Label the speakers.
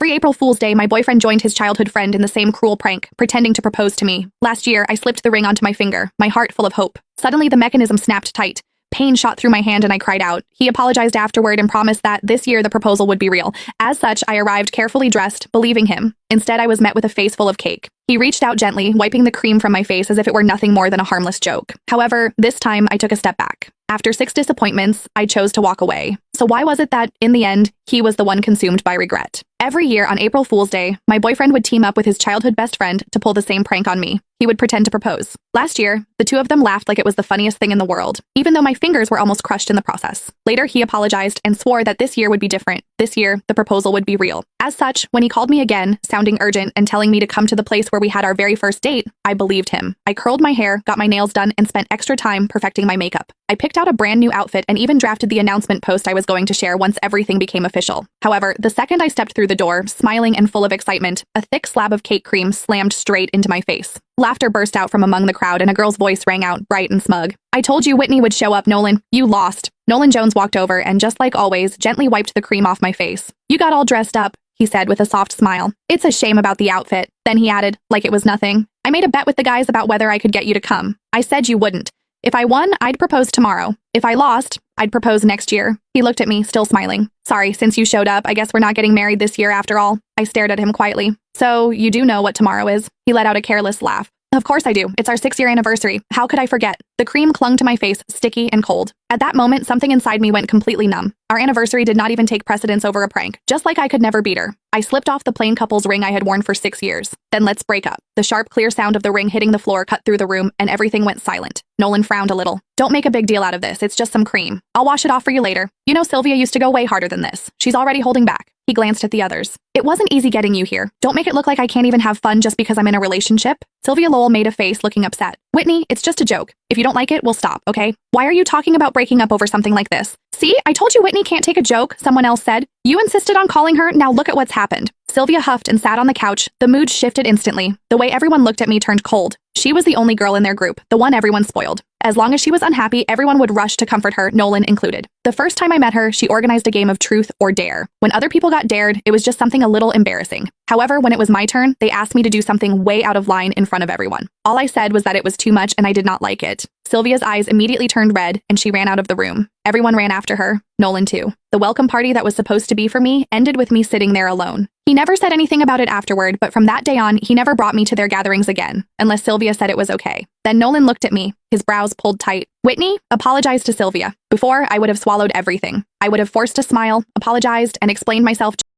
Speaker 1: Every April Fool's Day, my boyfriend joined his childhood friend in the same cruel prank, pretending to propose to me. Last year, I slipped the ring onto my finger, my heart full of hope. Suddenly, the mechanism snapped tight. Pain shot through my hand and I cried out. He apologized afterward and promised that this year the proposal would be real. As such, I arrived carefully dressed, believing him. Instead, I was met with a face full of cake. He reached out gently, wiping the cream from my face as if it were nothing more than a harmless joke. However, this time I took a step back. After 6 disappointments, I chose to walk away. So why was it that, in the end, he was the one consumed by regret? Every year on April Fool's Day, my boyfriend would team up with his childhood best friend to pull the same prank on me. He would pretend to propose. Last year, the two of them laughed like it was the funniest thing in the world, even though my fingers were almost crushed in the process. Later, he apologized and swore that this year would be different. This year, the proposal would be real. As such, when he called me again, sounding urgent and telling me to come to the place where we had our very first date, I believed him. I curled my hair, got my nails done, and spent extra time perfecting my makeup. I picked out a brand new outfit and even drafted the announcement post I was going to share once everything became official. However, the second I stepped through the door, smiling and full of excitement, a thick slab of cake cream slammed straight into my face. Laughter burst out from among the crowd and a girl's voice rang out, bright and smug. "I told you Whitney would show up, Nolan. You lost." Nolan Jones walked over and, just like always, gently wiped the cream off my face. "You got all dressed up," he said with a soft smile. "It's a shame about the outfit." Then he added, like it was nothing, "I made a bet with the guys about whether I could get you to come. I said you wouldn't. If I won, I'd propose tomorrow. If I lost, I'd propose next year." He looked at me, still smiling. "Sorry, since you showed up, I guess we're not getting married this year after all." I stared at him quietly. "So, you do know what tomorrow is?" He let out a careless laugh. "Of course I do. It's our 6-year anniversary. How could I forget?" The cream clung to my face, sticky and cold. At that moment, something inside me went completely numb. Our anniversary did not even take precedence over a prank, just like I could never beat her. I slipped off the plain couple's ring I had worn for 6 years. "Then let's break up." The sharp, clear sound of the ring hitting the floor cut through the room, and everything went silent. Nolan frowned a little. "Don't make a big deal out of this. It's just some cream. I'll wash it off for you later. You know Sylvia used to go way harder than this. She's already holding back." He glanced at the others. "It wasn't easy getting you here. Don't make it look like I can't even have fun just because I'm in a relationship." Sylvia Lowell made a face, looking upset. "Whitney, it's just a joke. If you don't like it, we'll stop, okay? Why are you talking about breaking up over something like this?" "See, I told you Whitney can't take a joke," someone else said. "You insisted on calling her, now look at what's happened." Sylvia huffed and sat on the couch. The mood shifted instantly. The way everyone looked at me turned cold. She was the only girl in their group, the one everyone spoiled. As long as she was unhappy, everyone would rush to comfort her, Nolan included. The first time I met her, she organized a game of truth or dare. When other people got dared, it was just something a little embarrassing. However, when it was my turn, they asked me to do something way out of line in front of everyone. All I said was that it was too much and I did not like it. Sylvia's eyes immediately turned red and she ran out of the room. Everyone ran after her, Nolan too. The welcome party that was supposed to be for me ended with me sitting there alone. He never said anything about it afterward, but from that day on, he never brought me to their gatherings again, unless Sylvia said it was okay. Then Nolan looked at me, his brows pulled tight. "Whitney, apologize to Sylvia." Before, I would have swallowed everything. I would have forced a smile, apologized, and explained myself